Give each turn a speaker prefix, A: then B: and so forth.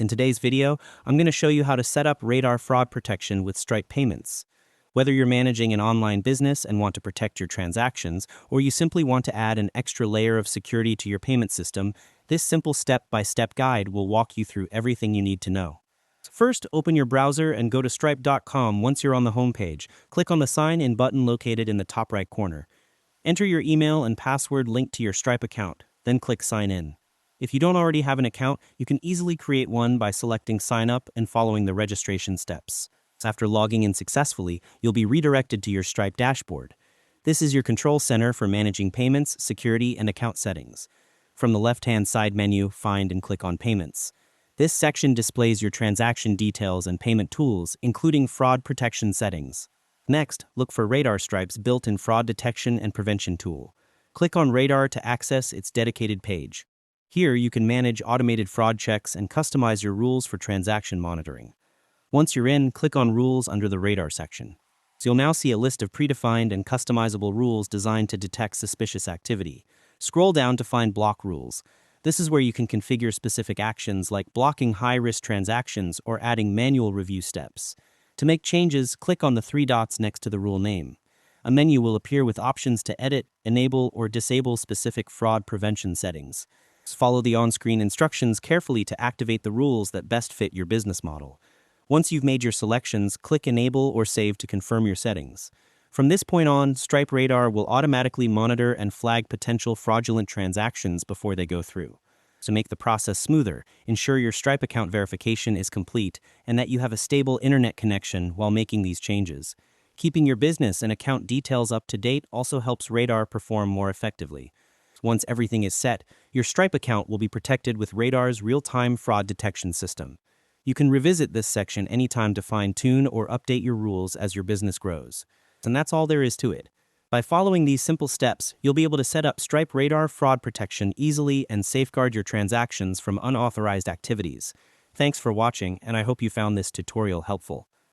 A: In today's video, I'm going to show you how to set up Radar fraud protection with Stripe Payments. Whether you're managing an online business and want to protect your transactions, or you simply want to add an extra layer of security to your payment system, this simple step-by-step guide will walk you through everything you need to know. First, open your browser and go to stripe.com. Once you're on the homepage, click on the Sign In button located in the top right corner. Enter your email and password linked to your Stripe account, then click Sign In. If you don't already have an account, you can easily create one by selecting Sign Up and following the registration steps. After logging in successfully, you'll be redirected to your Stripe dashboard. This is your control center for managing payments, security, and account settings. From the left-hand side menu, find and click on Payments. This section displays your transaction details and payment tools, including fraud protection settings. Next, look for Radar Stripe's built-in fraud detection and prevention tool. Click on Radar to access its dedicated page. Here, you can manage automated fraud checks and customize your rules for transaction monitoring. Once you're in, click on Rules under the Radar section. So you'll now see a list of predefined and customizable rules designed to detect suspicious activity. Scroll down to find Block Rules. This is where you can configure specific actions like blocking high-risk transactions or adding manual review steps. To make changes, click on the three dots next to the rule name. A menu will appear with options to edit, enable, or disable specific fraud prevention settings. Follow the on-screen instructions carefully to activate the rules that best fit your business model. Once you've made your selections, click Enable or Save to confirm your settings. From this point on, Stripe Radar will automatically monitor and flag potential fraudulent transactions before they go through. To make the process smoother, ensure your Stripe account verification is complete and that you have a stable internet connection while making these changes. Keeping your business and account details up to date also helps Radar perform more effectively. Once everything is set, your Stripe account will be protected with Radar's real-time fraud detection system. You can revisit this section anytime to fine-tune or update your rules as your business grows. And that's all there is to it. By following these simple steps, you'll be able to set up Stripe Radar fraud protection easily and safeguard your transactions from unauthorized activities. Thanks for watching, and I hope you found this tutorial helpful.